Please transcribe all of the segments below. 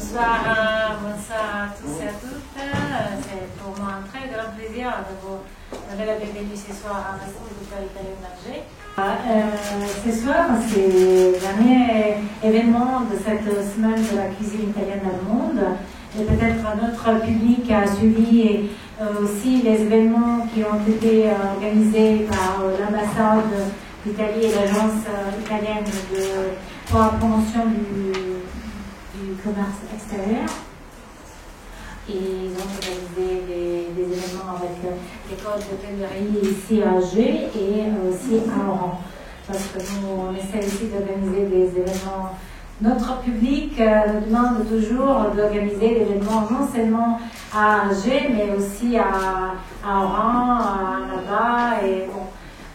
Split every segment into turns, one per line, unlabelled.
Bonsoir à tous et à toutes. C'est pour moi un très grand plaisir de vous donner la bienvenue ce soir à l'Institut italien d'Alger. Ce soir, c'est le dernier événement de cette semaine de la cuisine italienne dans le monde. Et peut-être notre public a suivi aussi les événements qui ont été organisés par l'ambassade d'Italie et l'agence italienne pour la promotion du commerce extérieur. Et ils ont organisé des événements avec l'école d'hôtellerie ici à Alger et aussi à Oran. Parce que nous, on essaie aussi d'organiser des événements. Notre public nous demande toujours d'organiser des événements non seulement à Alger, mais aussi à Oran, là-bas. Et bon,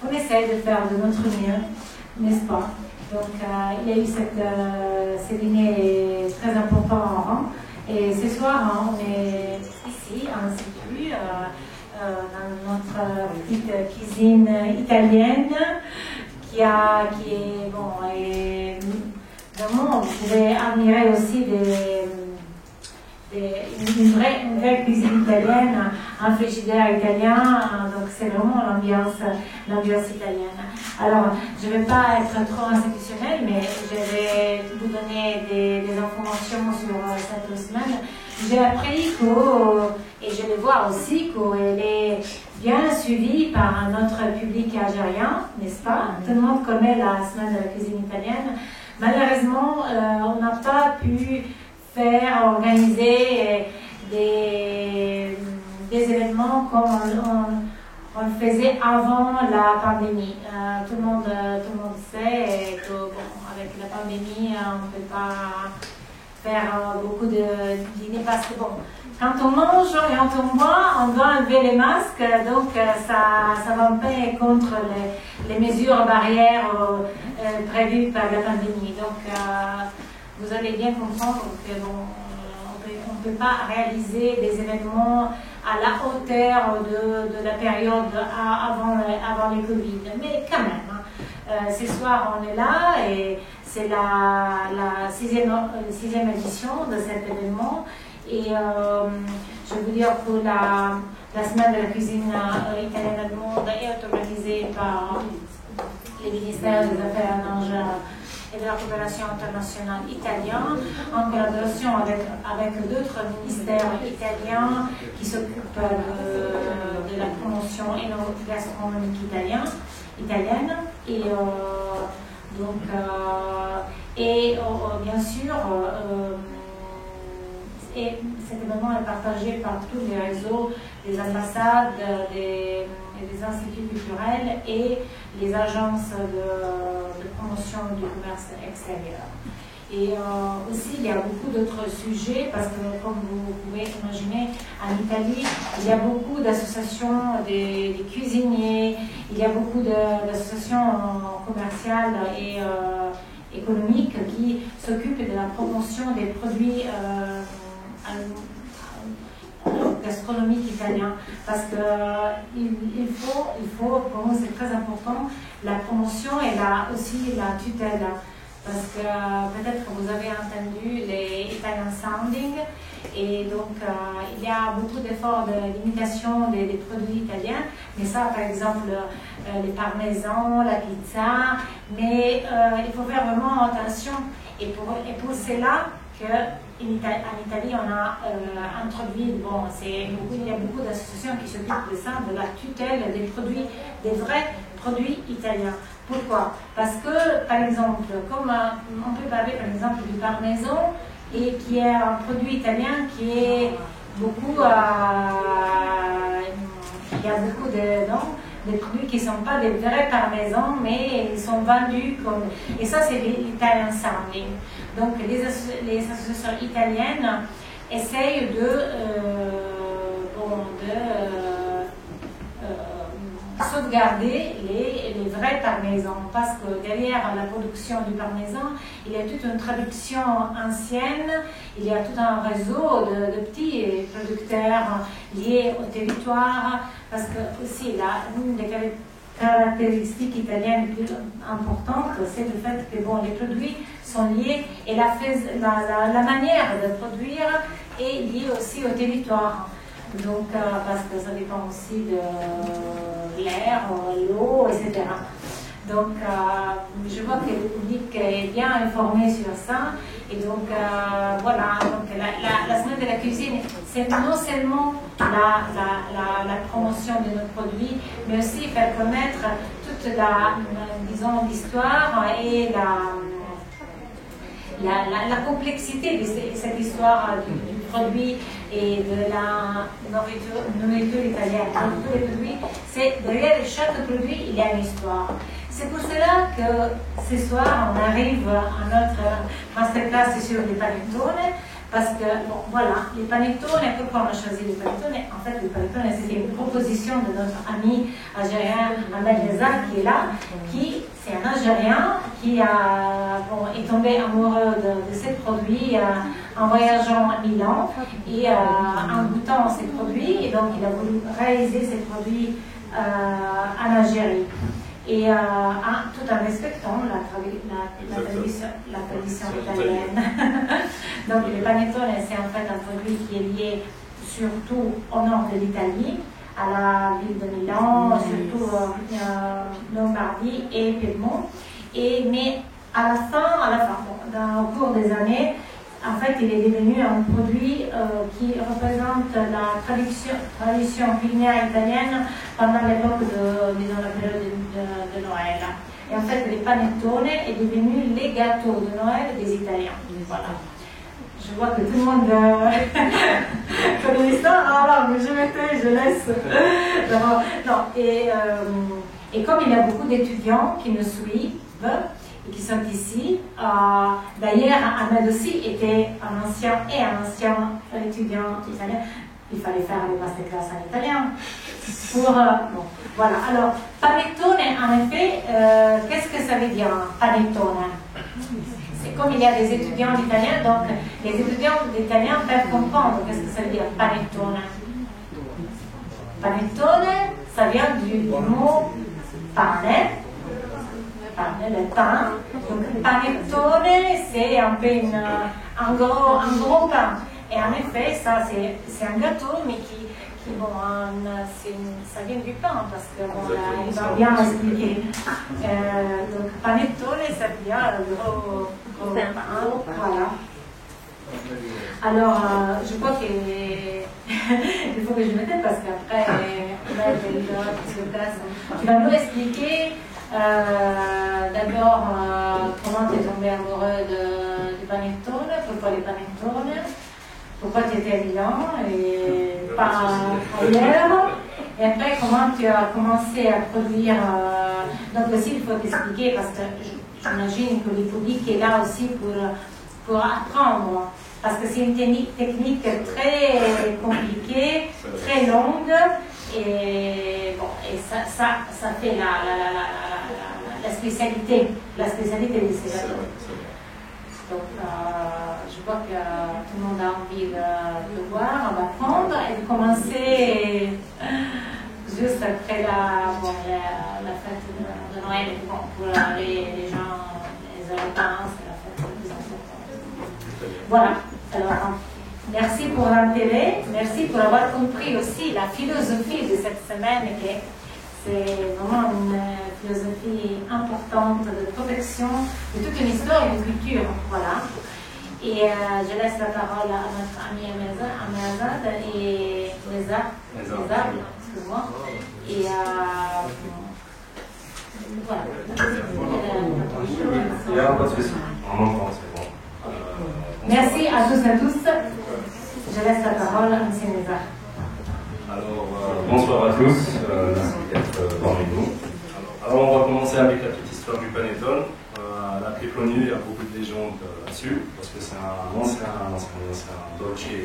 on essaie de faire de notre mieux, n'est-ce pas? Donc, il y a eu ce dîner très important à Oran. Et ce soir, on est ici, à l'Institut, dans notre petite cuisine italienne, qui est, bon, et vraiment, vous pouvez admirer aussi une vraie cuisine italienne, un frigidaire italien, donc c'est vraiment l'ambiance italienne. Alors, je ne vais pas être trop institutionnelle, mais je vais vous donner des informations sur cette semaine. J'ai appris et je le vois aussi, qu'elle est bien suivie par notre public algérien, n'est-ce pas? Tout le monde connaît la semaine de la cuisine italienne. Malheureusement, on n'a pas pu organiser des événements comme on le faisait avant la pandémie. Tout le monde sait que bon, avec la pandémie, on ne peut pas faire beaucoup de dîners parce que bon, quand on mange et quand on boit, on doit enlever les masques, donc ça va un peu contre les mesures barrières prévues par la pandémie. Donc vous allez bien comprendre que bon, on ne peut pas réaliser des événements à la hauteur de la période avant les Covid. Mais quand même, ce soir on est là et c'est la sixième édition de cet événement. Et je veux dire que la semaine de la cuisine italienne du monde est organisée par les ministères des Affaires étrangères et de la coopération internationale italienne, en collaboration avec d'autres ministères italiens qui s'occupent de la promotion gastronomique italienne. Et donc, bien sûr, et cet événement est partagé par tous les réseaux des ambassades, des instituts culturels et les agences de promotion du commerce extérieur. Et aussi, il y a beaucoup d'autres sujets, parce que comme vous pouvez imaginer, en Italie, il y a beaucoup d'associations des cuisiniers, il y a beaucoup d'associations commerciales et économiques qui s'occupent de la promotion des produits gastronomique italien, parce que il faut, pour nous c'est très important, la promotion et aussi la tutelle, parce que peut-être que vous avez entendu les Italian Sounding, et donc il y a beaucoup d'efforts de limitation des produits italiens, mais ça par exemple les parmesans, la pizza, mais il faut faire vraiment attention, et pour cela qu'en Italie, on a introduit, bon, il y a beaucoup d'associations qui s'occupent de ça, de la tutelle des vrais produits italiens. Pourquoi? Parce que, par exemple, comme on peut parler par exemple du parmesan, et qui est un produit italien qui est beaucoup, il y a beaucoup des produits qui ne sont pas des vrais parmesans, mais ils sont vendus comme... Et ça, c'est l'Italian Sounding. Donc, les associations italiennes essayent de sauvegarder les vrais parmesans, parce que derrière la production du parmesan, il y a toute une tradition ancienne, il y a tout un réseau de petits producteurs liés au territoire, parce que aussi l'une des caractéristique italienne plus importante, c'est le fait que bon, les produits sont liés et la manière de produire est liée aussi au territoire. Donc, parce que ça dépend aussi de l'air, l'eau, etc. Donc, je vois que le public est bien informé sur ça. Et donc, voilà, donc, la semaine de la cuisine, c'est non seulement la promotion de nos produits, mais aussi faire connaître toute disons, l'histoire et la complexité de cette histoire du produit et de la nourriture italienne. Donc, tous les produits, derrière chaque produit, il y a une histoire. C'est pour cela que ce soir, on arrive à notre masterclass sur les panettone, parce que, bon, voilà, les panettone, pourquoi on a choisi les panettone? En fait, les panettone, c'était une proposition de notre ami algérien Ahmed Nezar, qui est là, c'est un Algérien qui est tombé amoureux de ces produits en voyageant à Milan et en goûtant ces produits, et donc il a voulu réaliser ces produits en Algérie. Et tout en respectant la tradition italienne. Donc le panettone, c'est en fait un produit qui est lié surtout au nord de l'Italie, à la ville de Milan, surtout Lombardie et Piémont. Mais à la fin, au cours des années, en fait, il est devenu un produit qui représente la tradition culinaire italienne pendant l'époque disons, la période de Noël. Et en fait, les panettone est devenu les gâteaux de Noël des Italiens. Voilà. Je vois que tout le monde connaît ça. Alors, je laisse. Non. Et comme il y a beaucoup d'étudiants qui nous suivent, et qui sont ici. D'ailleurs, Ahmed aussi était un ancien étudiant italien. Il fallait faire les masterclass en italien. Bon, voilà. Alors, panettone, en effet, qu'est-ce que ça veut dire, panettone? C'est comme il y a des étudiants d'italien, donc les étudiants d'italien peuvent comprendre qu'est-ce que ça veut dire, panettone. Panettone, ça vient du mot pane, le pain. Donc, panettone, c'est un peu un gros pain. Et en effet, ça, c'est un gâteau, mais bon, ça vient du pain, parce que bon, là, il va bien expliquer. Donc, panettone, ça vient le gros pain. Voilà. Alors, je crois qu'il faut que je m'éteins, parce qu'après, tu vas nous expliquer d'abord comment tu es tombé amoureux du panettone, pourquoi les panettone, pourquoi tu étais à Milan et pas ailleurs, et après comment tu as commencé à produire. Donc aussi il faut t'expliquer, parce que j'imagine que le public est là aussi pour apprendre, parce que c'est une technique très compliquée, très longue. Et bon, ça fait la spécialité de ces gâteaux. Donc, je vois que tout le monde a envie de voir, d'apprendre et de commencer juste après la fête de Noël. Bon, pour les gens, les Européens, c'est la fête la plus importante. Voilà. Alors, merci pour l'intérêt, merci pour avoir compris aussi la philosophie de cette semaine, qui c'est vraiment une philosophie importante de protection de toute une histoire et une culture. Voilà. Et je laisse la parole à notre ami Amazad et Nezar, excuse-moi. Et voilà.
Il n'y a pas de souci. On entend, c'est bon.
Merci à tous et à tous. Je laisse la parole à M. Nezar.
Alors, bonsoir à tous, merci d'être parmi nous. Alors, on va commencer avec la petite histoire du panettone. La plus connue, il y a beaucoup de légendes là-dessus, parce que c'est un ancien dolce qui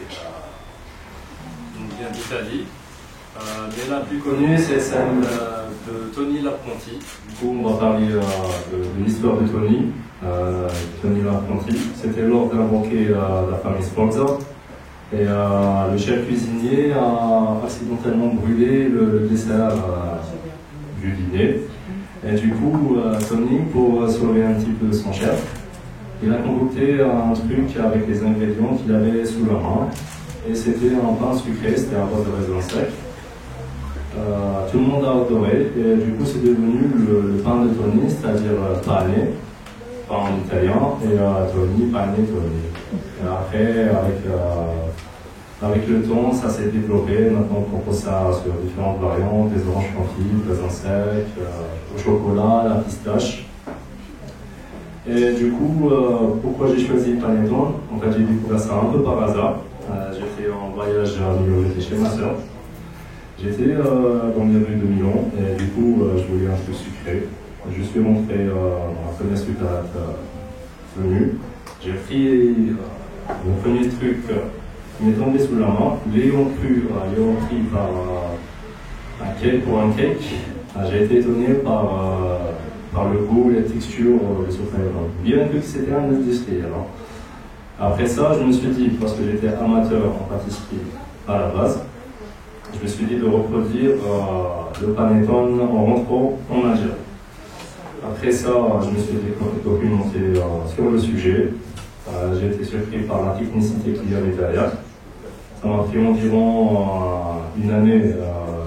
vient d'Italie. Mais la plus connue, c'est celle de Tony Laponti. Du coup, on va parler de l'histoire de Tony Laponti. C'était lors d'un banquet de la famille Sforza. Et le chef cuisinier a accidentellement brûlé le dessert du dîner. Et du coup, Tony, pour sauver un petit peu son chef, il a concocté un truc avec les ingrédients qu'il avait sous la main. Et c'était un pain sucré, c'était un rose de raisin sec. Tout le monde a adoré. Et du coup, c'est devenu le pain de Tony, c'est-à-dire pane, pain en italien, et Tony, pane, Tony. Et après, avec le temps, ça s'est développé. Maintenant, on propose ça sur différentes variantes, des oranges confits, des raisins secs, au chocolat, la pistache. Et du coup, pourquoi j'ai choisi le panettone? En fait, j'ai découvert ça un peu par hasard. J'étais en voyage à Milan, j'étais chez ma soeur. J'étais dans les rues de Milan et du coup, je voulais un truc sucré. Je suis rentré dans la première supermarché venu. J'ai pris mon premier truc qui m'est tombé sous la main. L'ayant pris par un cake pour un cake. J'ai été étonné par le goût, les textures des sucres. Bien que c'était un industriel. Après ça, je me suis dit, parce que j'étais amateur en pâtisserie à la base, je me suis dit de reproduire le panettone en rentrant en Algérie. Après ça, je me suis documenté sur le sujet. J'ai été surpris par la technicité qu'il y avait derrière. Ça m'a pris environ une année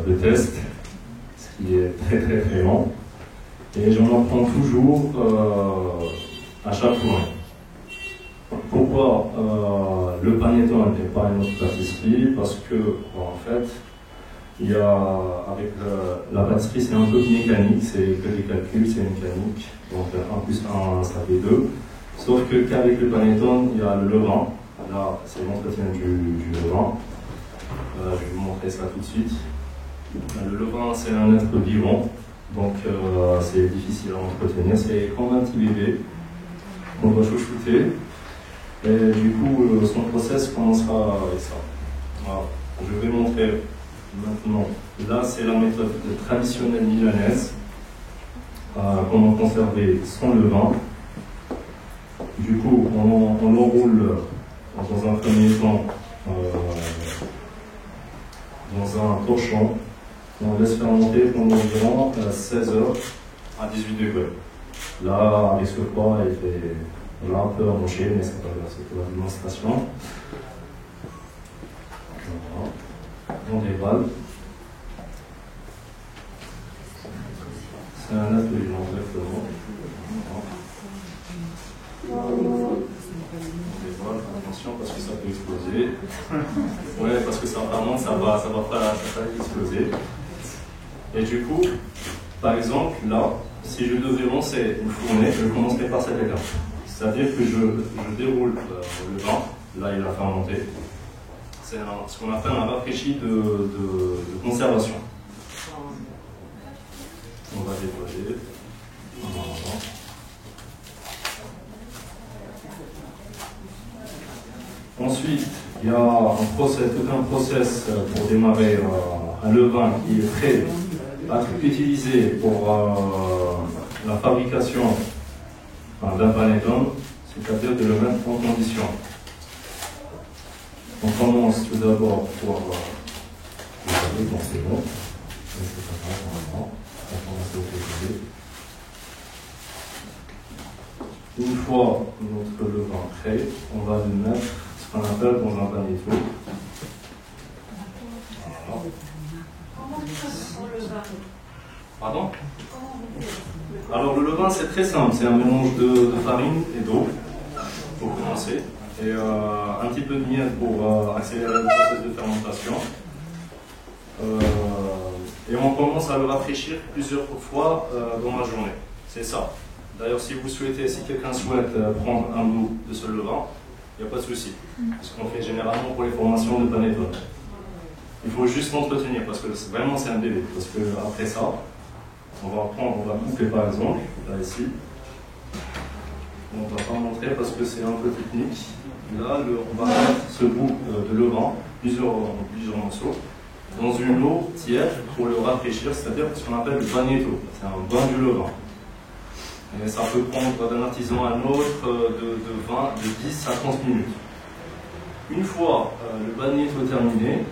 de test, ce qui est très très très long. Et j'en apprends toujours à chaque fois. Pourquoi le panettone n'est pas une autre pâtisserie? Parce que, en fait, il y a, avec la pâtisserie, c'est un peu mécanique, c'est que des calculs, c'est mécanique. Donc 1 plus 1, ça fait 2. Sauf qu'avec le panettone, il y a le levain. Là, c'est l'entretien du levain. Je vais vous montrer ça tout de suite. Le levain, c'est un être vivant. Donc c'est difficile à entretenir. C'est comme un petit bébé qu'on doit chouchouter. Et du coup, son process commencera avec ça. Voilà. Je vais montrer maintenant. Là, c'est la méthode traditionnelle milanaise. Comment conserver son levain. Du coup, on l'enroule dans un premier temps dans un torchon. On laisse fermenter pendant environ 16 heures à 18 degrés. Là, avec ce froid, il fait un peu amoché, mais c'est pas grave, c'est pour la démonstration. Voilà. On déballe. C'est un atelier, exactement. Attention parce que ça peut exploser. Ouais, parce que ça vraiment ça va pas exploser. Et du coup, par exemple, là, si je devais lancer une fournée, je commencerai par cette étape. C'est-à-dire que je déroule le vin, là il a fermenté. C'est ce qu'on appelle un rafraîchi de conservation. On va dévoiler. Ensuite, il y a tout un process pour démarrer un levain qui est prêt à être utilisé pour la fabrication d'un panettone, c'est-à-dire de le mettre en condition. On commence tout d'abord pour c'est bon. Une fois notre levain prêt, on va le mettre ce qu'on appelle dans un panettone. Pardon? Alors le levain c'est très simple, c'est un mélange de farine et d'eau pour commencer et un petit peu de miel pour accélérer le processus de fermentation. Et on commence à le rafraîchir plusieurs fois dans la journée. C'est ça. D'ailleurs, si quelqu'un souhaite prendre un bout de ce levain, il n'y a pas de souci. C'est ce qu'on fait généralement pour les formations de panettone. Il faut juste l'entretenir parce que vraiment c'est un bébé. Parce que après ça, on va couper par exemple, là ici. On ne va pas montrer parce que c'est un peu technique. Là, on va mettre ce bout de levain, plusieurs morceaux, dans une eau tiède pour le rafraîchir, c'est-à-dire ce qu'on appelle le bagnetto. C'est un bain du levain. Et ça peut prendre d'un artisan à un autre de 10 à 30 minutes. Une fois le bagnetto terminé,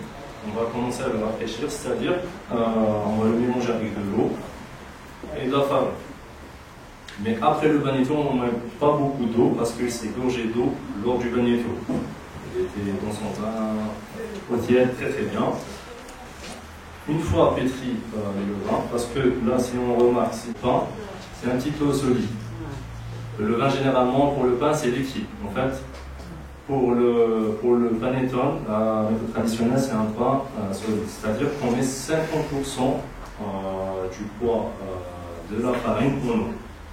on va commencer à le rafraîchir, c'est-à-dire on va le mélanger avec de l'eau et de la farine. Mais après le bagnetto, on ne met pas beaucoup d'eau parce qu'il s'est gorgé d'eau lors du bagnetto. Il était dans son bain côtier très très bien. Une fois pétri le levain, parce que là, si on remarque, c'est pain, c'est un petit peu solide. Le levain, généralement, pour le pain, c'est liquide. En fait, pour le panettone, la méthode traditionnelle, c'est un pain solide. C'est-à-dire qu'on met 50% du poids de la farine en eau.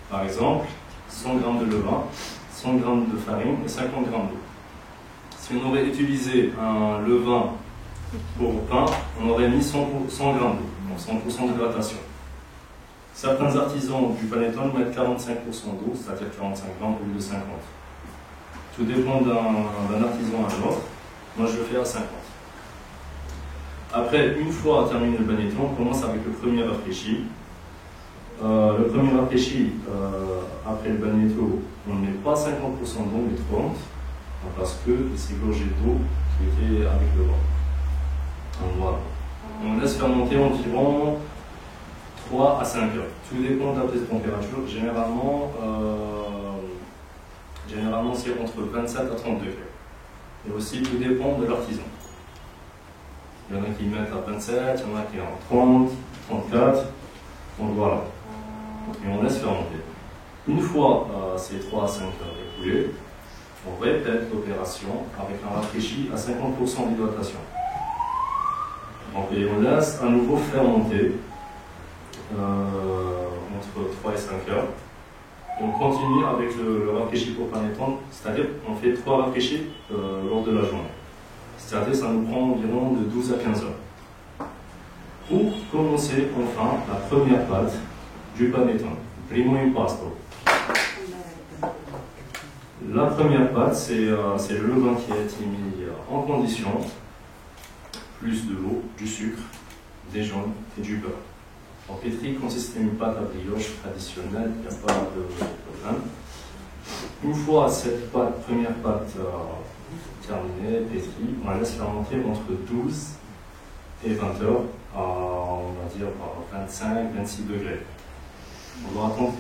Par exemple, 100 g de levain, 100 g de farine et 50 g d'eau. Si on aurait utilisé un levain pour le pain, on aurait mis 100 g d'eau, donc 100% d'hydratation. Certains artisans du panettone mettent 45% d'eau, c'est-à-dire 45 g au lieu de 50. Tout dépend d'un artisan à l'autre. Moi, je le fais à 50. Après, une fois terminé le panettone, on commence avec le premier rafraîchi. Le premier rafraîchi, après le bagnetto, on ne met pas 50% d'eau, mais 30%, parce qu'il s'est gorgé d'eau qui était avec le vent. Donc voilà. On laisse fermenter environ 3 à 5 heures. Tout dépend de la température. Généralement c'est entre 27 à 30 degrés. Et aussi, tout dépend de l'artisan. Il y en a qui mettent à 27, il y en a qui en 30, 34. Donc voilà. Et on laisse fermenter. Une fois ces 3 à 5 heures écoulées, on répète l'opération avec un rafraîchi à 50% d'hydratation. Et on laisse à nouveau fermenter entre 3 et 5 heures. On continue avec le rafraîchi pour panettone, c'est-à-dire on fait 3 rafraîchis lors de la journée. C'est-à-dire ça nous prend environ de 12 à 15 heures. Pour commencer enfin la première pâte du panettone, primo impasto. La première pâte, c'est le levain qui a été mis en condition, plus de l'eau, du sucre, des jaunes et du beurre. En pétri consiste en une pâte à brioche traditionnelle, il n'y a pas de problème. Une fois cette première pâte terminée, pétrie, on la laisse fermenter entre 12 et 20 heures à, on va dire, 25-26 degrés. On va attendre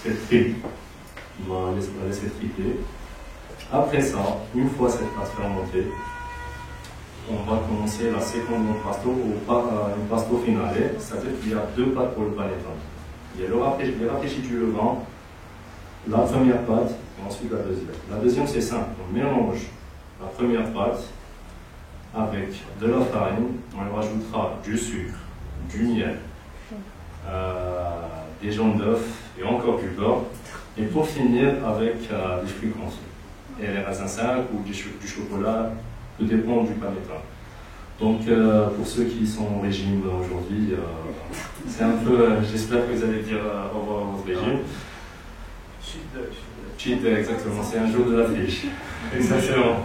qu'elle triple. On va la laisser tripler. Après ça, une fois cette pâte fermentée, on va commencer la seconde impasto ou impasto finale, c'est-à-dire qu'il y a 2 pâtes pour le panettone. Il y a le rafraîchi du levain, la première pâte et ensuite la deuxième. La deuxième, c'est simple, on mélange la première pâte avec de la farine, on rajoutera du sucre, du miel, des jaunes d'œufs et encore du beurre, et pour finir avec des fruits entiers. Et les raisins secs ou du chocolat, tout dépend du panettone. Donc pour ceux qui sont au régime aujourd'hui, c'est un peu, j'espère que vous allez dire au revoir à votre régime. Cheat day, exactement, c'est un jour de la fiche. Exactement.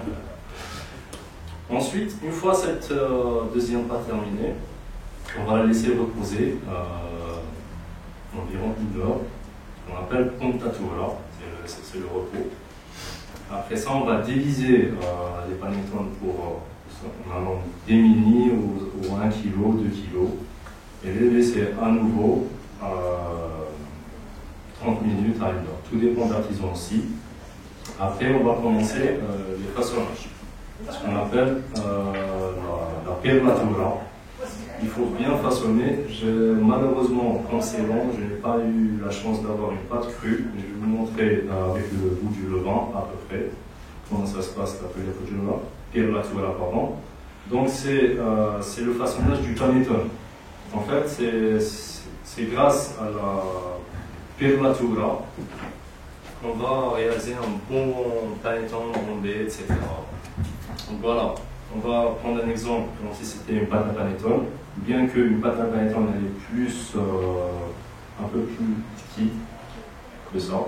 Ensuite, une fois cette deuxième pâte terminée, on va la laisser reposer environ 1 heure. On appelle pontatura, c'est le repos. Après ça, on va diviser les panettones pour des mini ou 1 kg, 2 kg, et les laisser à nouveau 30 minutes à 1 heure. Tout dépend de l'artisan aussi. Après, on va commencer les façonnages, ce qu'on appelle la perlatura. Il faut bien façonner. Malheureusement, quand c'est long, je n'ai pas eu la chance d'avoir une pâte crue. Je vais vous montrer avec le bout du levain à peu près comment ça se passe, la perlatura, pardon. Donc c'est le façonnage du panettone. En fait, c'est grâce à la perlatura qu'on va réaliser un bon panettone rondé, etc. Donc voilà. On va prendre un exemple, comme si c'était une pâte à panettone. Bien qu'une pâte à panettone elle est plus, un peu plus petite que ça.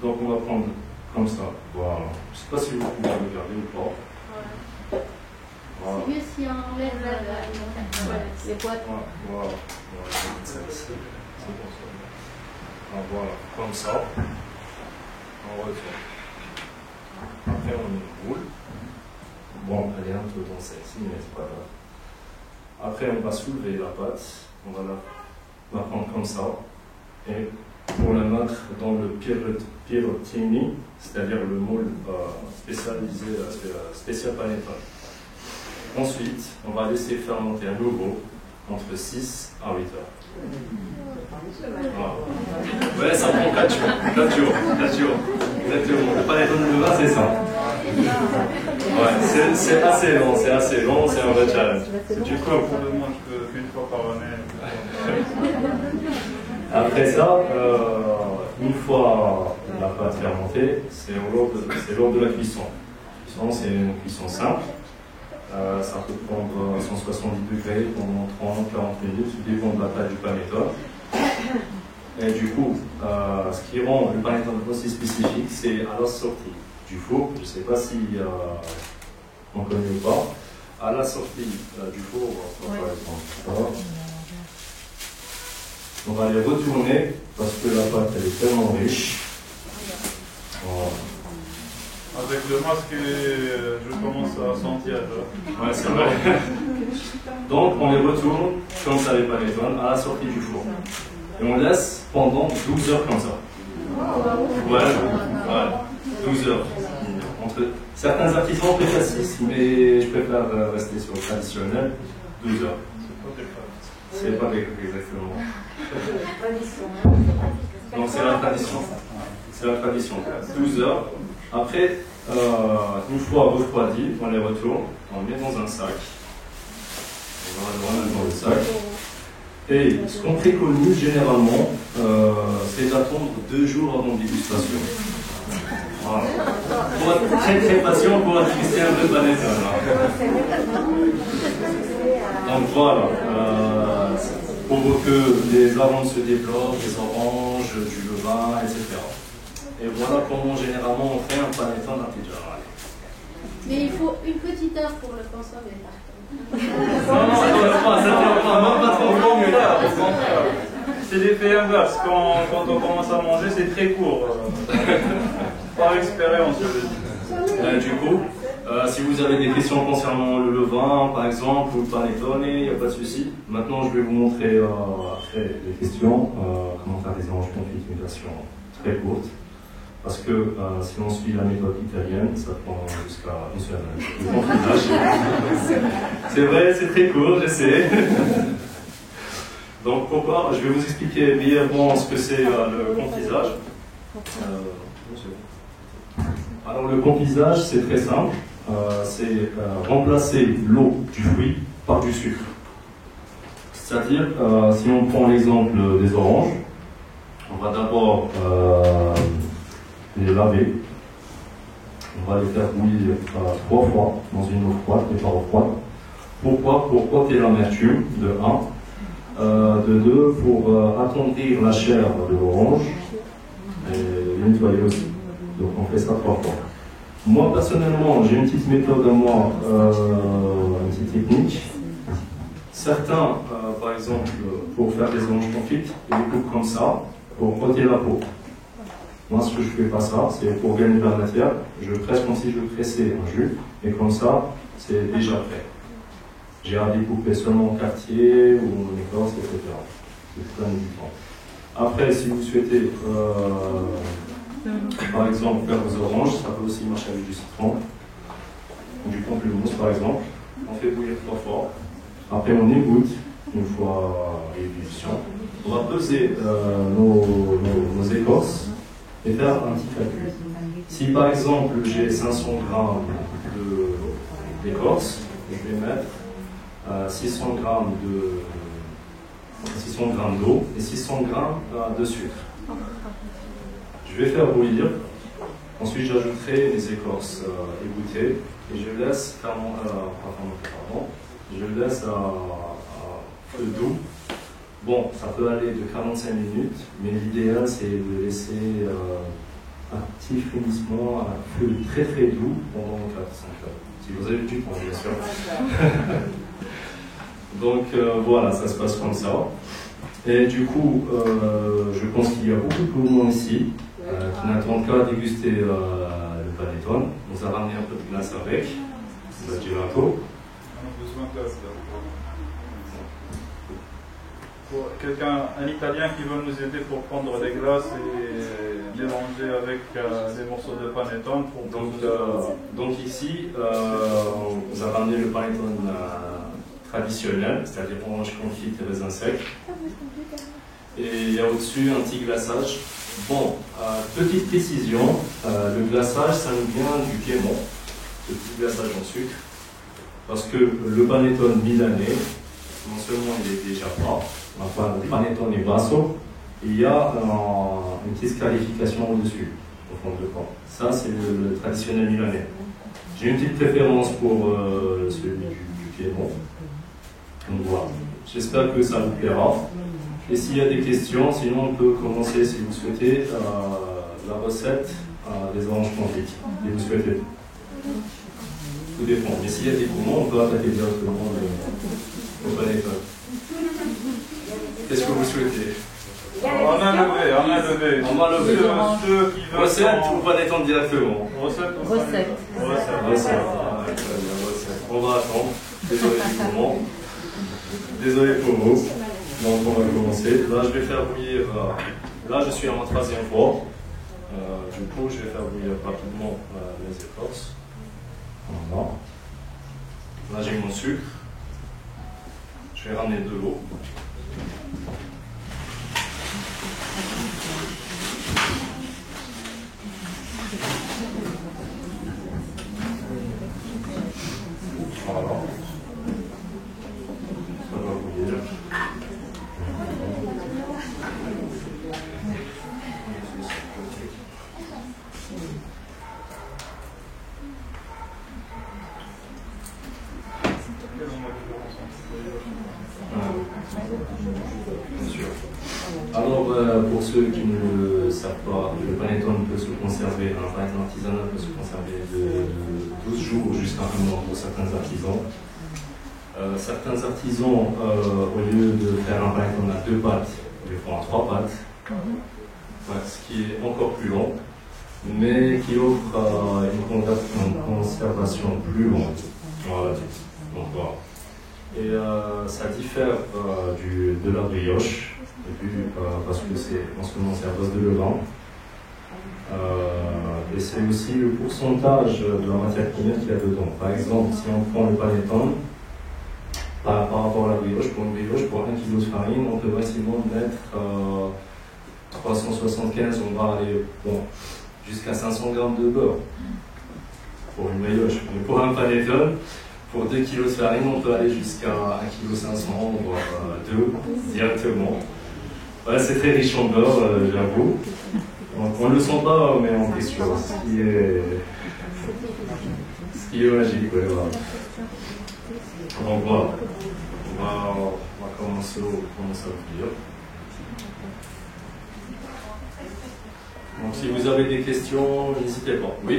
Donc on va prendre comme ça. Voilà. Je ne sais pas si vous pouvez regarder ou pas. Voilà.
C'est mieux si on enlève les boîtes.
Voilà. C'est bon ça. Voilà, comme ça. On retient. Après on roule. Bon, elle est un peu dans celle-ci, mais c'est pas grave. Après, on va soulever la pâte. On va la prendre comme ça. et pour la mettre dans le pirotini, c'est-à-dire le moule spécialisé, spécial panettone. Ensuite, on va laisser fermenter à nouveau entre 6 à 8 heures. Voilà. Ouais, ça prend 4 jours. 4 jours. Exactement. Le panettone de levain, c'est ça. Ouais, c'est assez long, c'est un vrai challenge.
Du coup, on ne mange qu'une fois par année.
Après ça, une fois la pâte fermentée, c'est lors de la cuisson. La cuisson, c'est une cuisson simple. Ça peut prendre 170 degrés pendant 30-40 minutes, tout dépend de la taille du panettone. Et du coup, ce qui rend le panettone aussi spécifique, c'est à la sortie du four. Je ne sais pas si on connaît ou pas. À la sortie du four, on va les retourner parce que la pâte elle est tellement riche. Voilà.
Avec le masque, je commence à sentir.
Ouais, c'est vrai. Donc on les retourne comme ça les panettones à la sortie du four. Et on laisse pendant 12 heures comme ça. Ouais, 12 heures. Certains artisans préfèrent 6, mais je préfère rester sur le traditionnel, 12 heures. C'est pas exactement. Donc c'est la tradition. C'est la tradition. 12 heures. Après, une fois refroidi, on les retourne, on les met dans un sac. On va le mettre dans le sac. Et ce qu'on préconise généralement, c'est d'attendre 2 jours avant dégustation. Voilà. Pour être très très patient pour déguster un peu de panettone. Donc voilà. Pour que les arômes se développent, les oranges, du levain, etc. Et voilà comment généralement on fait un panettone artisanal.
Mais il faut une petite heure pour le consommer, par contre.
Non, ça ne pas trop long, mais là.
C'est l'effet inverse. Quand on commence à manger, c'est très court. Par expérience, je veux dire.
Du coup, si vous avez des questions concernant le levain, par exemple, ou le panettone, il n'y a pas de souci. Maintenant, je vais vous montrer, après les questions, comment faire des arrangements de filtration très courtes. Parce que si on suit la méthode italienne, ça prend jusqu'à une semaine. C'est vrai, c'est très court, je sais. Donc pourquoi? Je vais vous expliquer brièvement ce que c'est le confisage. Alors le confisage, c'est très simple. C'est remplacer l'eau du fruit par du sucre. C'est-à-dire, si on prend l'exemple des oranges, on va d'abord les laver. On va les faire bouillir 3 fois dans une eau froide, mais pas eau froide. Pourquoi? Pour ôter l'amertume, de 1. De 2, pour attendrir la chair de l'orange et les nettoyer aussi. Donc on fait ça 3 fois. Moi personnellement, j'ai une petite méthode à moi, une petite technique. Certains, par exemple, pour faire des oranges confites, ils les coupent comme ça pour ôter la peau. Moi, ce que je fais pas ça, c'est pour gagner de la matière, je presse comme si je pressais un jus, et comme ça, c'est déjà prêt. J'ai à découper seulement en quartier ou en écorce, etc. C'est plein du temps. Après, si vous souhaitez, par exemple, faire vos oranges, ça peut aussi marcher avec du citron, du pamplemousse par exemple. On fait bouillir 3 fois. Après, on égoutte une fois l'ébullition. On va peser nos écorces et faire un petit calcul. Si par exemple j'ai 500 g d'écorce, je vais mettre 600 g d'eau et 600 g de sucre. Je vais faire bouillir. Ensuite, j'ajouterai les écorces égouttées et je laisse je laisse à feu doux. Bon, ça peut aller de 45 minutes, mais l'idéal c'est de laisser un petit frémissement à feu très très doux pendant 4-5 heures. Si vous avez du temps, bien sûr. Donc voilà, ça se passe comme ça. Et du coup, je pense qu'il y a beaucoup de gourmands ici qui n'attendent qu'à déguster le panettone. On nous a ramené un peu de glace avec, le gelato.
On a besoin de glace. un Italien qui va nous aider pour prendre les glaces et mélanger avec les morceaux de panettone.
Donc ici, on a ramené le panettone traditionnel, c'est-à-dire orange confite et raisin sec. Et il y a au-dessus un petit glaçage. Bon, petite précision, le glaçage, ça nous vient du Piémont, le petit glaçage en sucre, parce que le panettone milanais, non seulement il est déjà pas, enfin le panettone est basso, il y a une petite scarification au-dessus, au fond de pan. Ça, c'est le traditionnel milanais. J'ai une petite préférence pour celui du Piémont. Donc voilà, j'espère que ça vous plaira. Et s'il y a des questions, sinon on peut commencer, si vous souhaitez, la recette des oranges confites. Si vous souhaitez. Tout dépend. Mais s'il y a des gourmands, on peut attaquer directement le panettone. Qu'est-ce que vous souhaitez?
On a levé. Ceux qui veulent
recette ou panettone directement?
Recette.
On va attendre. Désolé du moment. Désolé pour vous. Donc on va commencer. Là je vais faire bouillir. Là je suis à ma 3e fois. Du coup je vais faire bouillir rapidement les écorces. Voilà. Là j'ai mon sucre. Je vais ramener de l'eau. Voilà. Ça va bouillir. Bien sûr. Alors, pour ceux qui ne le savent pas, le panettone peut se conserver, un panettone artisanal peut se conserver de 12 jours jusqu'à 1 mois pour certains artisans. Certains artisans, au lieu de faire un panettone à 2 pâtes, ils le font à 3 pâtes, ce qui est encore plus long, mais qui offre une conservation plus longue. Voilà. Donc, voilà. Et ça diffère de la brioche, et puis, parce que en ce moment c'est à base de levain. Et c'est aussi le pourcentage de la matière première qu'il y a dedans. Par exemple, si on prend le panettone, par rapport à la brioche, pour une brioche, pour 1 kg de farine, on peut facilement mettre 375, on va aller jusqu'à 500 g de beurre pour une brioche. Mais pour un panettone, pour 2 kg de farine, on peut aller jusqu'à 1,5 kg, voire 2 directement. Ouais, c'est très riche en beurre, j'avoue. On ne le sent pas, mais on est sûr. Ce qui est magique, ouais, voilà. Donc voilà. On va commencer à bouillir. Donc si vous avez des questions, n'hésitez pas. Oui?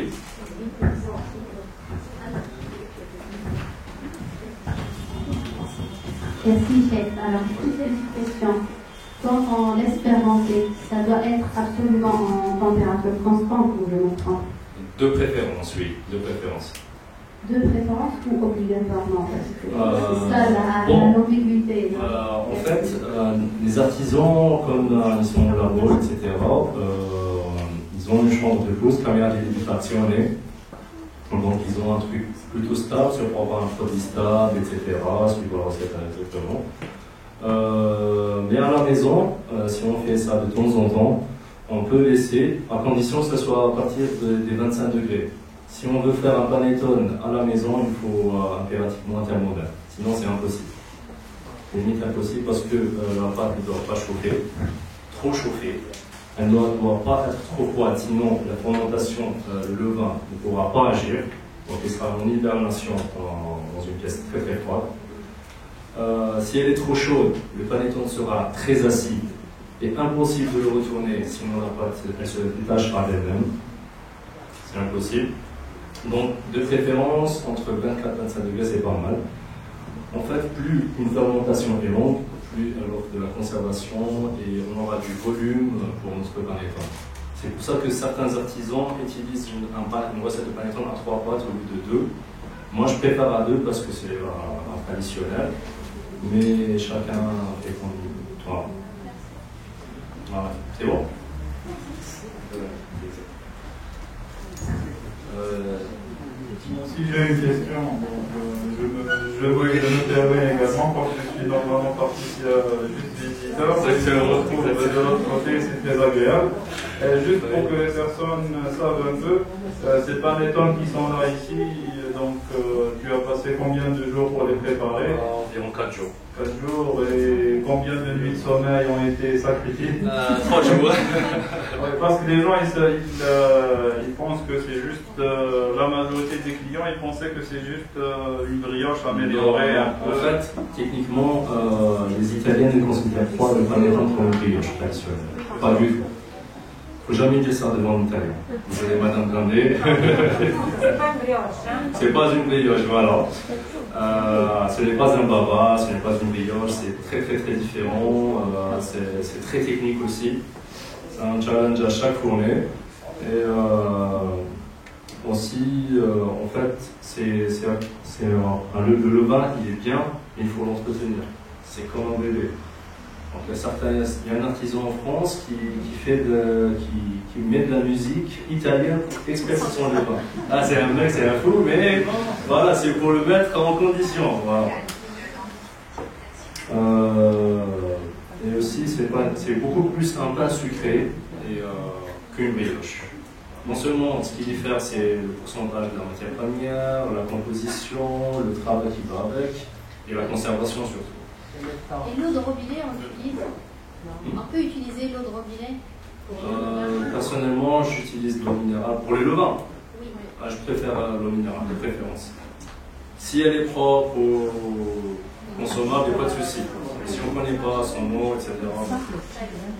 Merci, chef. Alors, une question. Quand on laisse fermenter, ça doit être absolument en température constante ou je me trompe?
De préférence, oui, de préférence.
De préférence ou obligatoirement? Parce que c'est ça l'ambiguïté.
En fait, les artisans, comme ils sont au labo, etc., ils ont une chambre de pause, caméra di riparazione. Donc ils ont un truc plutôt stable, sur avoir un produit stable, etc., suivant la recette exactement. Mais à la maison, si on fait ça de temps en temps, on peut laisser, à condition que ce soit à partir des 25 degrés. Si on veut faire un panettone à la maison, il faut impérativement un thermomètre. Sinon, c'est impossible. C'est limite impossible parce que la pâte ne doit pas chauffer, trop chauffer. Elle ne doit pas être trop froide, sinon la fermentation, le levain ne pourra pas agir. Donc il sera en hibernation dans une pièce très très froide. Si elle est trop chaude, le panettone sera très acide et impossible de le retourner, sinon la pâte elle se détachera d'elle-même. C'est impossible. Donc de préférence, entre 24 et 25 degrés, c'est pas mal. En fait, plus une fermentation est longue, plus elle offre de la conservation et on aura du volume pour notre panettone. C'est pour ça que certains artisans utilisent une recette de panettone à 3 pâtes au lieu de 2. Moi, je prépare à 2 parce que c'est traditionnel, mais chacun fait comme il Voilà. Voilà. C'est bon.
Si j'ai une question, je me permets également, quand je suis normalement parti juste visiteur, c'est que le retour de l'autre côté, c'est très agréable. Juste pour que les personnes savent un peu, c'est pas les tonnes qui sont là ici, donc tu as passé combien de jours pour les préparer?
Environ 4 jours.
4 jours, et combien de nuits de sommeil ont été sacrifiées?
3 jours.
Ouais, parce que les gens, ils pensent que c'est juste, la majorité des clients, ils pensaient que c'est juste une brioche améliorée un peu.
En fait, techniquement, les Italiens ne considèrent pas le panettone comme une brioche traditionnelle. Pas du tout. Il ne faut jamais dire ça devant un Italien. Vous avez Madame Grandet.
C'est pas une brioche, hein?
C'est pas une brioche, voilà. Ce n'est pas un baba, ce n'est pas une brioche, c'est très très très différent. C'est très technique aussi. C'est un challenge à chaque fournée. Et aussi, en fait, le levain, il est bien, mais il faut l'entretenir. C'est comme un bébé. Donc, il y a un artisan en France qui met de la musique italienne exprès pour son levain. Ah, c'est un mec, c'est un fou, mais voilà, c'est pour le mettre en condition. Voilà. Et aussi, c'est beaucoup plus un pain sucré qu'une brioche. Non seulement ce qui diffère, c'est le pourcentage de la matière première, la composition, le travail qui va avec, et la conservation surtout.
Et l'eau de robinet, on peut utiliser l'eau de robinet pour
personnellement, j'utilise l'eau minérale pour les levains.
Oui.
Je préfère l'eau minérale de préférence. Si elle est propre ou consommable, il n'y a pas de souci. Mais si on ne connaît pas son nom, etc.,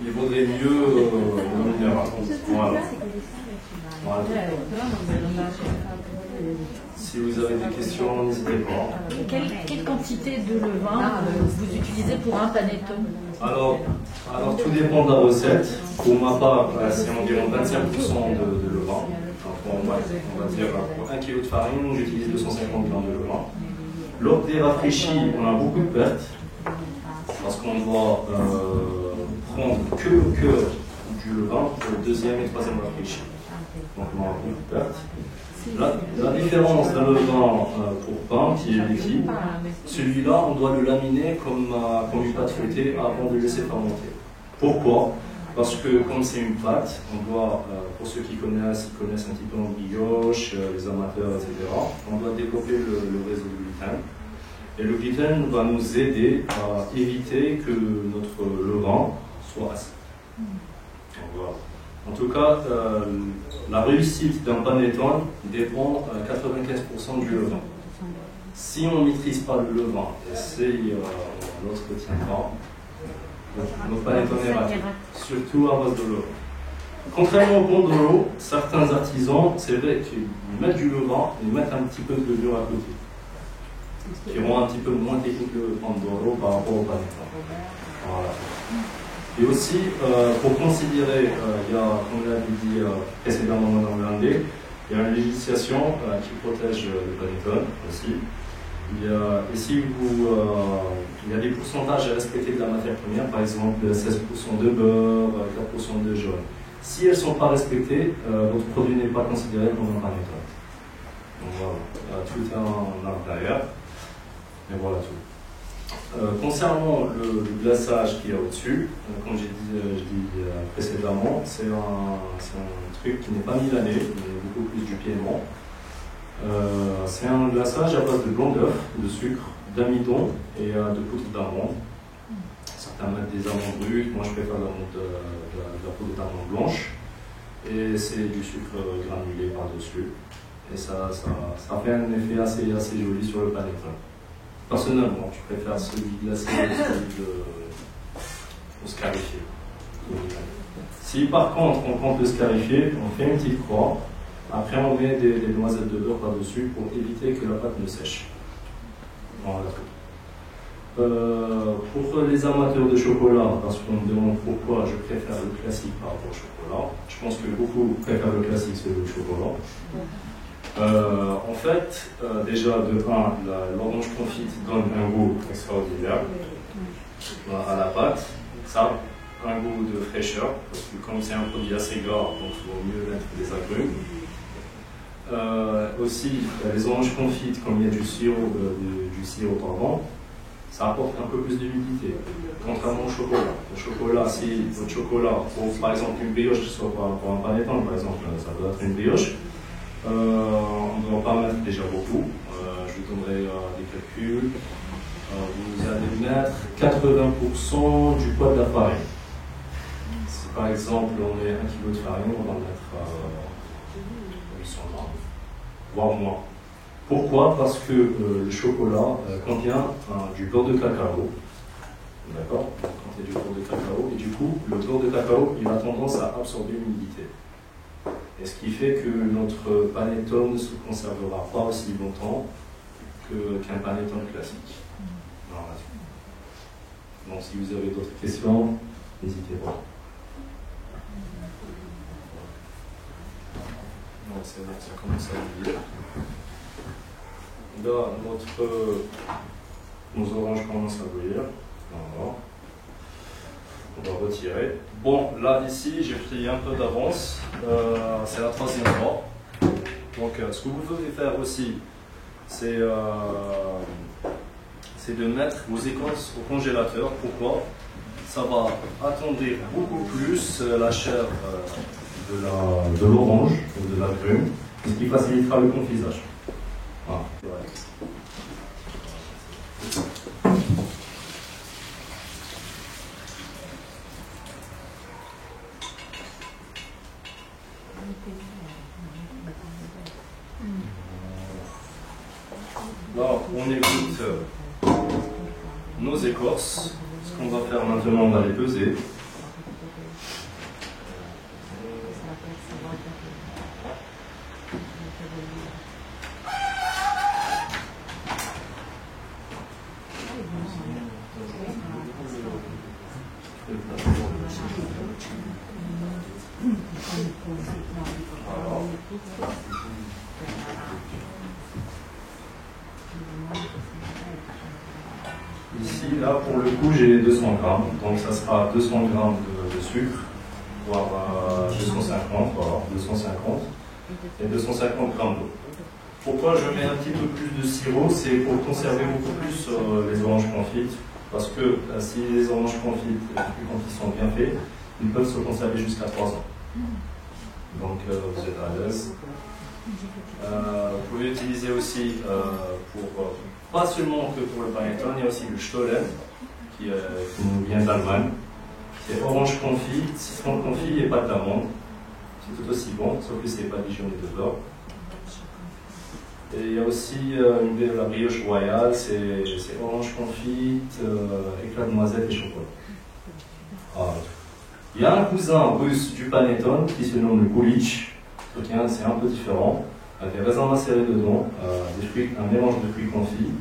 il vaudrait mieux l'eau minérale. Voilà. Voilà. Si vous avez des questions, n'hésitez pas.
Quelle quantité de levain vous utilisez pour un panettone?
Alors, tout dépend de la recette. Pour ma part, c'est environ 25% de levain. On va dire pour 1 kg de farine, j'utilise 250 g de levain. Lors des rafraîchis, on a beaucoup de pertes parce qu'on doit prendre que le cœur du levain pour le deuxième et troisième rafraîchi. Donc on a beaucoup de pertes. La différence d'un levain pour pain qui est liquide, celui-là on doit le laminer comme une pâte feuilletée avant de le laisser fermenter. Pourquoi? Parce que comme c'est une pâte, on doit, pour ceux qui connaissent un petit peu en brioche, les amateurs, etc., on doit développer le réseau de gluten. Et le gluten va nous aider à éviter que notre levain soit acide. Voilà. En tout cas, la réussite d'un panettone dépend à 95% du levain. Si on ne maîtrise pas le levain, et si l'autre ne tient pas, notre panettone est raté, surtout à base de l'eau. Contrairement au bon de l'eau, certains artisans, c'est vrai qu'ils mettent du levain, ils mettent un petit peu de levure à côté, qui rend un petit peu moins technique le pandoro par rapport au panettone. Voilà. Et aussi, pour considérer, il y a, comme l'a dit précédemment Madame Grandet, il y a une législation qui protège le panettone aussi. Il y a des pourcentages à respecter de la matière première, par exemple 16% de beurre, 4% de jaune. Si elles ne sont pas respectées, votre produit n'est pas considéré comme un panettone. Donc voilà, tout est en intérieur. Et voilà tout. Concernant le glaçage qu'il y a au-dessus, comme j'ai dit précédemment, c'est un truc qui n'est pas milanais, mais beaucoup plus du piémont. C'est un glaçage à base de blanc d'œuf, de sucre, d'amidon et de poudre d'amande. Certains mettent des amandes brutes, moi je préfère la poudre d'amande blanche. Et c'est du sucre granulé par-dessus. Et ça fait un effet assez joli sur le panettone. Personnellement, je préfère celui glacé et celui au scarifié. Si par contre on compte le scarifié, on fait une petite croix. Après, on met des noisettes de beurre par-dessus pour éviter que la pâte ne sèche. Voilà. Pour les amateurs de chocolat, parce qu'on me demande pourquoi je préfère le classique par rapport au chocolat, je pense que beaucoup préfèrent le classique sur le chocolat. En fait, déjà de 1, l'orange confite donne un goût extraordinaire à la pâte. ça a un goût de fraîcheur, parce que comme c'est un produit assez gras, donc il vaut mieux mettre des agrumes. Aussi, les oranges confites, comme il y a du sirop pardon, ça apporte un peu plus d'humidité, contrairement au chocolat. Le chocolat, si votre chocolat, pour par exemple une brioche, soit pour un panettone par exemple, ça doit être une brioche, on ne doit pas mettre déjà beaucoup. Je vous donnerai des calculs. Vous allez mettre 80% du poids de la farine. Si par exemple on met 1 kg de farine, on va mettre 800 grammes, voire moins. Pourquoi? Parce que le chocolat contient du beurre de cacao. D'accord? Contient du beurre de cacao. Et du coup, le beurre de cacao, il a tendance à absorber l'humidité. Et ce qui fait que notre panettone ne se conservera pas aussi longtemps qu'un panettone classique. Donc si vous avez d'autres questions, n'hésitez pas. Donc c'est bon, ça commence à bouillir. Là, nos oranges commencent à bouillir. Voilà. On va retirer. Bon, là, ici, j'ai pris un peu d'avance. C'est la 3e fois. Donc, ce que vous pouvez faire aussi, c'est de mettre vos écorces au congélateur. Pourquoi? Ça va attendrir beaucoup plus la chair de l'orange ou de l'agrume, ce qui facilitera le confisage. Voilà. Là, on écoute nos écorces. Ce qu'on va faire maintenant, on va les peser. Ici, là, pour le coup, j'ai 200 grammes, donc ça sera 200 grammes de sucre, voire 250, voilà, 250, et 250 grammes d'eau. Pourquoi je mets un petit peu plus de sirop? C'est pour conserver beaucoup plus les oranges confites, parce que si les oranges confites, quand ils sont bien faits, ils peuvent se conserver jusqu'à 3 ans. Donc vous êtes à l'aise. Vous pouvez utiliser aussi pas seulement que pour le panettone, il y a aussi le Stollen qui nous vient d'Allemagne. C'est orange confit, citron confit et pâte d'amande. C'est tout aussi bon, sauf que c'est pas dijonné de beurre. Et il y a aussi la brioche royale, c'est orange confite, éclat de noisette et chocolat. Ah. Il y a un cousin russe du panettone qui se nomme le Kulitch. C'est un peu différent, avec des raisins macérés dedans, un mélange de fruits confits.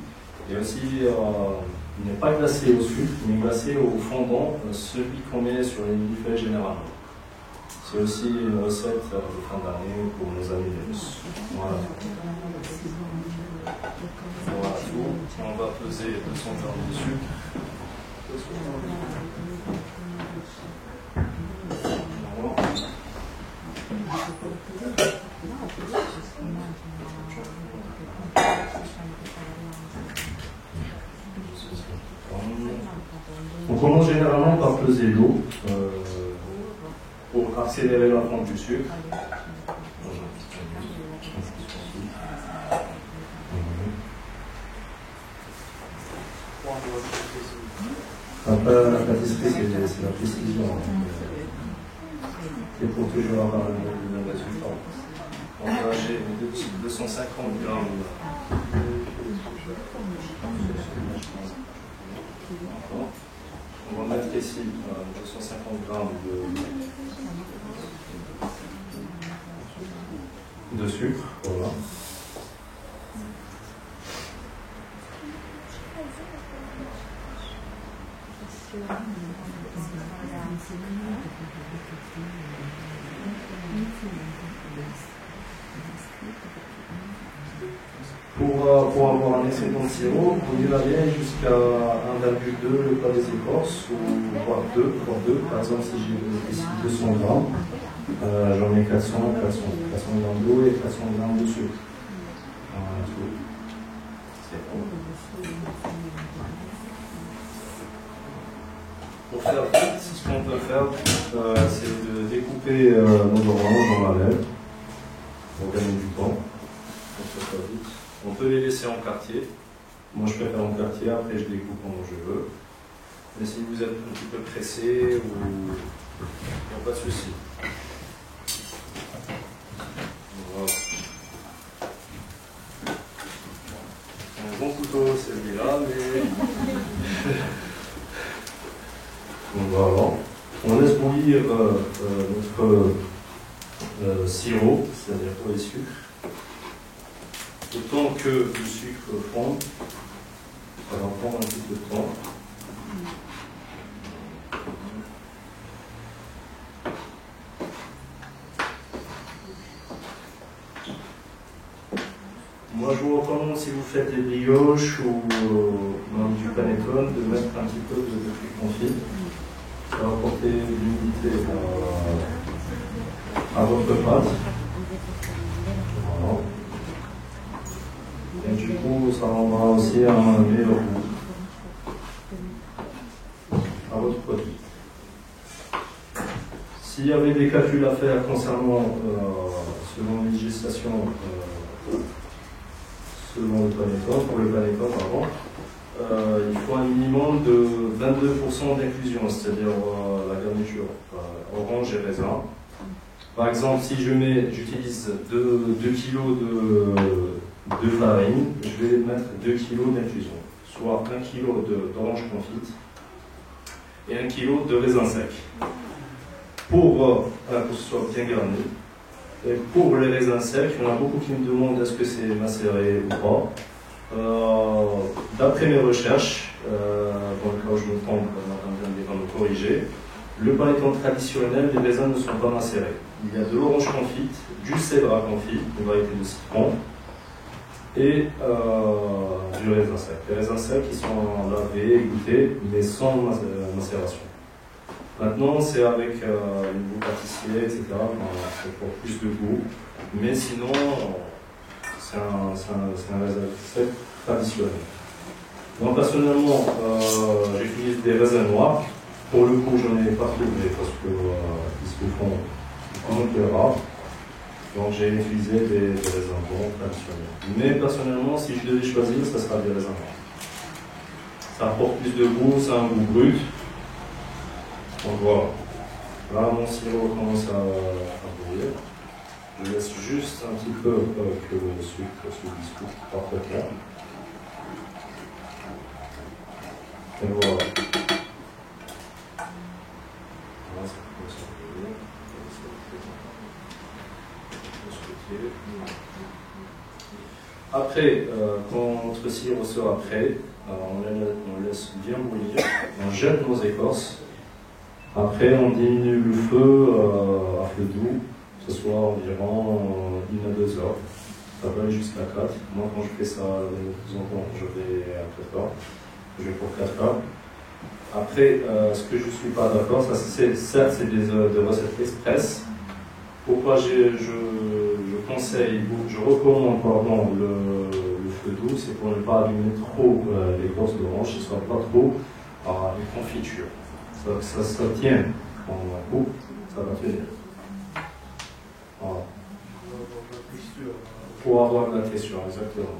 Et aussi, il n'est pas glacé au sucre, mais glacé au fondant, celui qu'on met sur les millefeuilles généralement. C'est aussi une recette de fin d'année pour nos amis russes. Voilà. Voilà tout. On va peser 200 grammes de sucre. On commence généralement par peser l'eau pour accélérer la fonte du sucre. Après, la pâtisserie, c'est la précision. C'est pour toujours avoir le même résultat. Donc là, j'ai 250 grammes. On va mettre ici 250 grammes de sucre. Voilà. Pour avoir un excédent de sirop, vous dilaviez jusqu'à 1,2 le plat des écorces ou avoir 2 pour 2. Par exemple, si j'ai ici 200 grammes, j'en ai 400 grammes d'eau et 400 grammes de sucre. Pour faire vite, ce qu'on peut faire, c'est de découper nos oranges en lamelles pour gagner du temps. On peut les laisser en quartier. Moi, je préfère en quartier, après je découpe comme je veux. Mais si vous êtes un petit peu pressé, il n'y a pas de souci. Voilà. Un bon couteau, celui-là, mais... Donc voilà. On laisse bouillir notre sirop, c'est-à-dire pour les sucres. Autant que le sucre fond, ça va prendre un petit peu de temps. Moi, je vous recommande, si vous faites des brioches ou même du panettone, de mettre un petit peu de fruits confits. Ça va apporter l'humidité à votre pâte. Voilà. Et du coup, ça rendra aussi un meilleur goût à votre produit. S'il y avait des calculs à faire concernant, selon les législations, selon le panettone, pour le panettone, pardon, il faut un minimum de 22% d'inclusion, c'est-à-dire la garniture, orange et raisin. Par exemple, si j'utilise 2 kg de farine, je vais mettre 2 kg d'infusion, soit 1 kg d'orange confite et 1 kg de raisin sec. Pour que ce soit bien garni. Et pour les raisins secs, il y en a beaucoup qui me demandent est-ce que c'est macéré ou pas. D'après mes recherches, dans le cas où je me trompe, on va me corriger, le panettone traditionnel, les raisins ne sont pas macérés. Il y a de l'orange confite, du cèdre confit, une variété de citron, et du raisin sec. Les raisins secs, ils sont lavés, égouttés, mais sans macération. Maintenant, c'est avec une boue pâtissier, etc. Pour plus de goût. Mais sinon, c'est un raisin sec traditionnel. Moi, personnellement, j'utilise des raisins noirs. Pour le coup, j'en ai pas trouvé parce qu'ils se font un peu rares. Donc, j'ai utilisé des raisins bons traditionnels. Mais personnellement, si je devais choisir, ça sera des raisins noirs. Ça apporte plus de goût, c'est un goût brut. Donc voilà, là mon sirop commence à bouillir. Je laisse juste un petit peu que le sucre se dissoute parfaitement. Et voilà. Là, ça commence à bouillir. Après, quand notre sirop sera prêt, on laisse bien bouillir, on jette nos écorces. Après, on diminue le feu à feu doux, que ce soit environ 1 à 2 heures. Ça peut aller jusqu'à 4. Moi, quand je fais ça de plus en temps, je vais à 4 heures. Je vais pour 4 heures. Après, ce que je ne suis pas d'accord, certes, c'est des recettes express. Pourquoi je recommande le feu doux, c'est pour ne pas allumer trop l'écorce d'orange, qu'il ne soit pas trop une confiture. Ça tient en coupe, ça va tenir. Voilà. Pour avoir de la texture, exactement.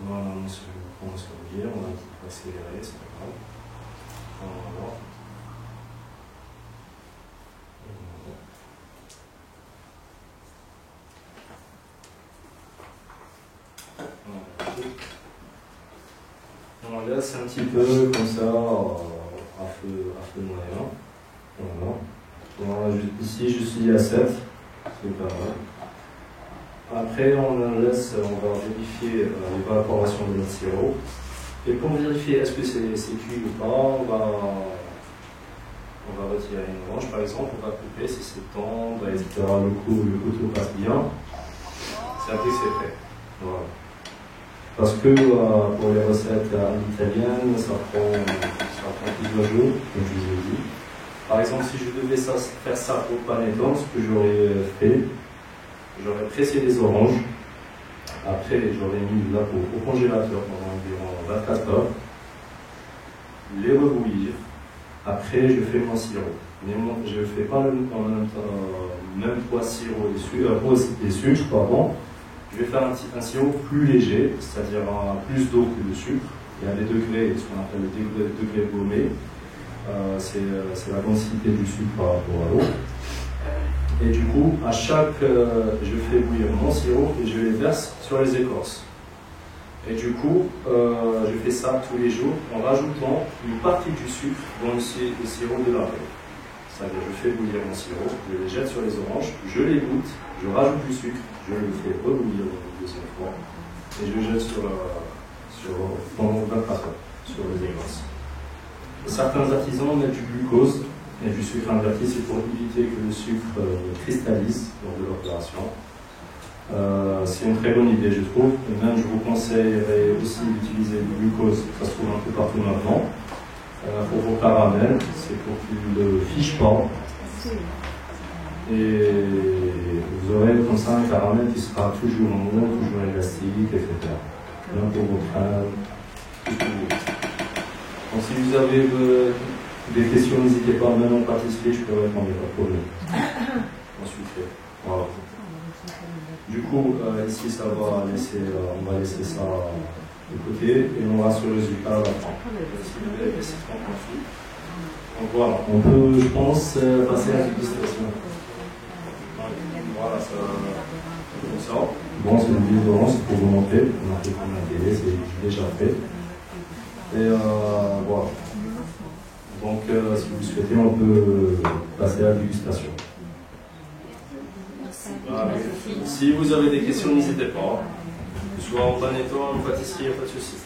Voilà, on commence à bouillir, on a un petit peu accéléré, c'est pas grave. Voilà. On laisse un petit peu comme ça à feu moyen. Voilà. Ici je suis à 7, c'est pas mal. Après on va vérifier l'évaporation de notre sirop. Et pour vérifier est-ce que c'est cuit ou pas, on va retirer une orange par exemple, on va couper si c'est tendre, etc. Le couteau passe bien. C'est après que c'est prêt. Voilà. Parce que pour les recettes italiennes, ça prend plusieurs jours, comme je vous ai dit. Par exemple, si je devais faire ça au panettone, ce que j'aurais fait, j'aurais pressé les oranges. Après, j'aurais mis là au congélateur pendant environ 24 heures. Les rebouillir. Après, je fais mon sirop. Mais je ne fais pas même poids sirop et sucre, pardon. Je vais faire un sirop plus léger, c'est-à-dire plus d'eau que de sucre. Il y a des degrés, ce qu'on appelle le degré gommé. C'est la densité du sucre par rapport à l'eau. Et du coup, je fais bouillir mon sirop et je les verse sur les écorces. Et du coup, je fais ça tous les jours en rajoutant une partie du sucre dans le sirop de l'arrêt. C'est-à-dire, je fais bouillir mon sirop, je les jette sur les oranges, je les goûte, je rajoute du sucre, je le fais rebouillir une deuxième fois et je jette pendant 24 heures sur les écorces. Certains artisans mettent du glucose et du sucre inverti, c'est pour éviter que le sucre cristallise lors de l'opération. C'est une très bonne idée, je trouve. Et même, je vous conseillerais aussi d'utiliser du glucose, ça se trouve un peu partout maintenant. Pour vos caramels, c'est pour qu'ils ne fichent pas. Et vous aurez comme ça un caramel qui sera toujours mou, toujours élastique, etc. Même pour vos crèmes, tout ce que vous voulez. Donc, si vous avez des questions, n'hésitez pas, même en pâtisserie, je peux répondre, pas de problème. Ensuite, voilà. Du coup, ici, on va laisser ça de côté et on va sur le résultat à la fin. Donc voilà, on peut, je pense, passer à la dégustation. Voilà, ça, comme ça. Bon, c'est une vidéo d'orange, c'est pour vous montrer. On a fait comme la télé, c'est déjà fait. Et voilà. Donc, si vous souhaitez, on peut passer à la dégustation. Si vous avez des questions, n'hésitez pas. Que ce soit en panettone, en pâtisserie, pas de souci.